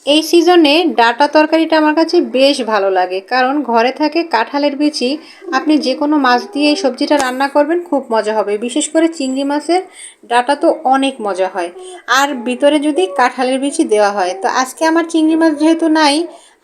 এই সিজনে ডাটা তরকারিটা আমার কাছে বেশ ভালো লাগে, কারণ ঘরে থাকে কাঁঠালের বিচি। আপনি যে কোনো মাছ দিয়ে এই সবজিটা রান্না করবেন, খুব মজা হবে। বিশেষ করে চিংড়ি মাছের ডাটা তো অনেক মজা হয়, আর ভিতরে যদি কাঁঠালের বিচি দেওয়া হয়। তো আজকে আমার চিংড়ি মাছ যেহেতু নাই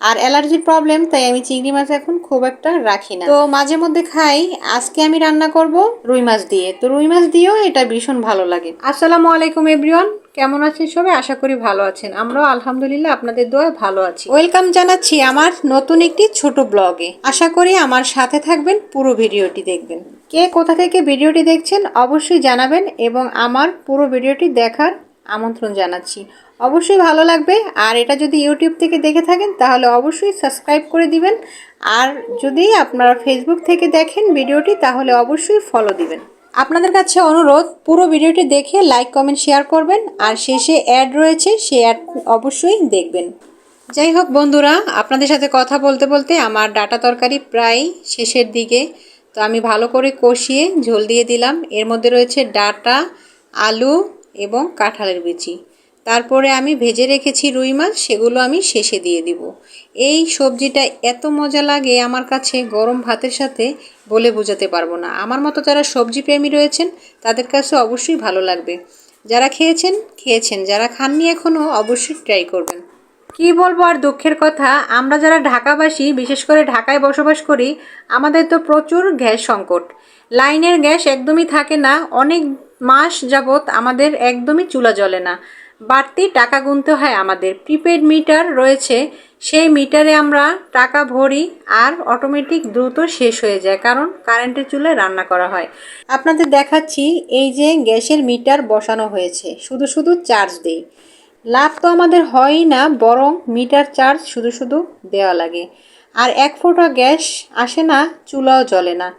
আর অ্যালার্জির প্রবলেম, তাই আমি চিংড়ি মাছ এখন খুব একটা রাখি না, তো মাঝে মধ্যে খাই। আজকে আমি রান্না করব রুই মাছ দিয়ে, তো রুই মাছ দিয়েও এটা ভীষণ ভালো লাগে। আসসালামু আলাইকুম এভরিওয়ান, কেমন আছেন সবাই? আশা করি ভালো আছেন। আমরাও আলহামদুলিল্লাহ আপনাদের দোয়ায় ভালো আছি। ওয়েলকাম জানাচ্ছি আমার নতুন একটি ছোট ব্লগে। আশা করি আমার সাথে থাকবেন, পুরো ভিডিওটি দেখবেন। কে কোথা থেকে ভিডিওটি দেখছেন অবশ্যই জানাবেন, এবং আমার পুরো ভিডিওটি দেখার আমন্ত্রণ জানাচ্ছি। অবশ্যই ভালো লাগবে। আর এটা যদি ইউটিউব থেকে দেখে থাকেন তাহলে অবশ্যই সাবস্ক্রাইব করে দিবেন। আর যদি আপনারা ফেসবুক থেকে দেখেন ভিডিওটি, তাহলে অবশ্যই ফলো দিবেন। আপনাদের কাছে অনুরোধ, পুরো ভিডিওটি দেখে লাইক কমেন্ট শেয়ার করবেন, আর শেষে অ্যাড রয়েছে, সেই অ্যাড অবশ্যই দেখবেন। যাই হোক বন্ধুরা, আপনাদের সাথে কথা বলতে বলতে আমার ডাটা তরকারি প্রায় শেষের দিকে। তো আমি ভালো করে কষিয়ে ঝোল দিয়ে দিলাম। এর মধ্যে রয়েছে ডাটা, আলু এবং কাঁঠালের বিচি। তারপরে আমি ভেজে রেখেছি রুই মাছ, সেগুলো আমি শেষে দিয়ে দিব। এই সবজিটা এত মজা লাগে আমার কাছে, গরম ভাতের সাথে বলে বোঝাতে পারবো না। আমার মতো যারা সবজি প্রেমী রয়েছেন তাদের কাছে অবশ্যই ভালো লাগবে। যারা খেয়েছেন, যারা খাননি এখনও অবশ্যই ট্রাই করবেন। কি বলবো আর দুঃখের কথা, আমরা যারা ঢাকাবাসী, বিশেষ করে ঢাকায় বসবাস করি, আমাদের তো প্রচুর গ্যাস সংকট। লাইনের গ্যাস একদমই থাকে না। অনেক মাস যাবত আমাদের একদমই চুলা জ্বলে না। বাড়তি টাকা গুনতে হয় আমাদের। প্রিপেড মিটার রয়েছে, সেই মিটারে আমরা টাকা ভরি, আর অটোমেটিক দ্রুত শেষ হয়ে যায়, কারণ কারেন্টের চুলায় রান্না করা হয়। আপনাদের দেখাচ্ছি, এই যে গ্যাসের মিটার বসানো হয়েছে, শুধু শুধু চার্জ দেই। লাভ তো আমাদের হয়ই না, বরং মিটার চার্জ শুধু শুধু দেওয়া লাগে। আর এক ফোঁটা গ্যাস আসে না, চুলাও জ্বলে না।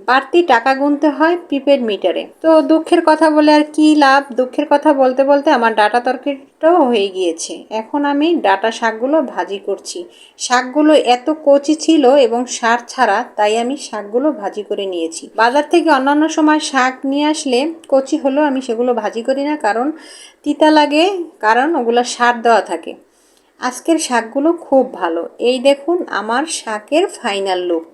বাড়তি টাকা গুনতে হয় প্রিপেড মিটারে। তো দুঃখের কথা বলে আর কি লাভ? দুঃখের কথা বলতে বলতে আমার ডাটা তরকারিটাও হয়ে গিয়েছে। এখন আমি ডাটা শাকগুলো ভাজি করছি। শাকগুলো এত কচি ছিল এবং সার ছাড়া, তাই আমি শাকগুলো ভাজি করে নিয়েছি। বাজার থেকে অন্যান্য সময় শাক নিয়ে আসলে কচি হলেও আমি সেগুলো ভাজি করি না, কারণ তিতা লাগে, কারণ ওগুলো সার দেওয়া থাকে। আজকের শাকগুলো খুব ভালো। এই দেখুন আমার শাকের ফাইনাল লুক।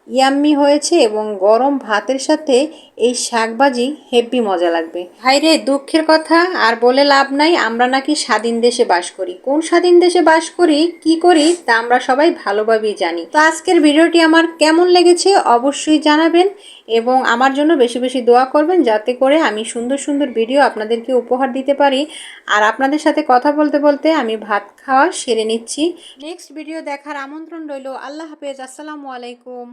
ইয়াম্মি হয়েছে, এবং গরম ভাতের সাথে এই শাক ভাজি হেব্বি মজা লাগবে। ভাইরে, দুঃখের কথা আর বলে লাভ নাই, আমরা নাকি স্বাধীন দেশে বাস করি। কোন স্বাধীন দেশে বাস করি, কি করি, তা আমরা সবাই ভালোভাবেই জানি। তো আজকের ভিডিওটি আমার কেমন লেগেছে অবশ্যই জানাবেন, এবং আমার জন্য বেশি বেশি দোয়া করবেন, যাতে করে আমি সুন্দর সুন্দর ভিডিও আপনাদেরকে উপহার দিতে পারি। আর আপনাদের সাথে কথা বলতে বলতে আমি ভাত খাওয়া সেরে নিচ্ছি। নেক্সট ভিডিও দেখার আমন্ত্রণ রইল। আল্লাহ হাফেজ, আসসালামু আলাইকুম।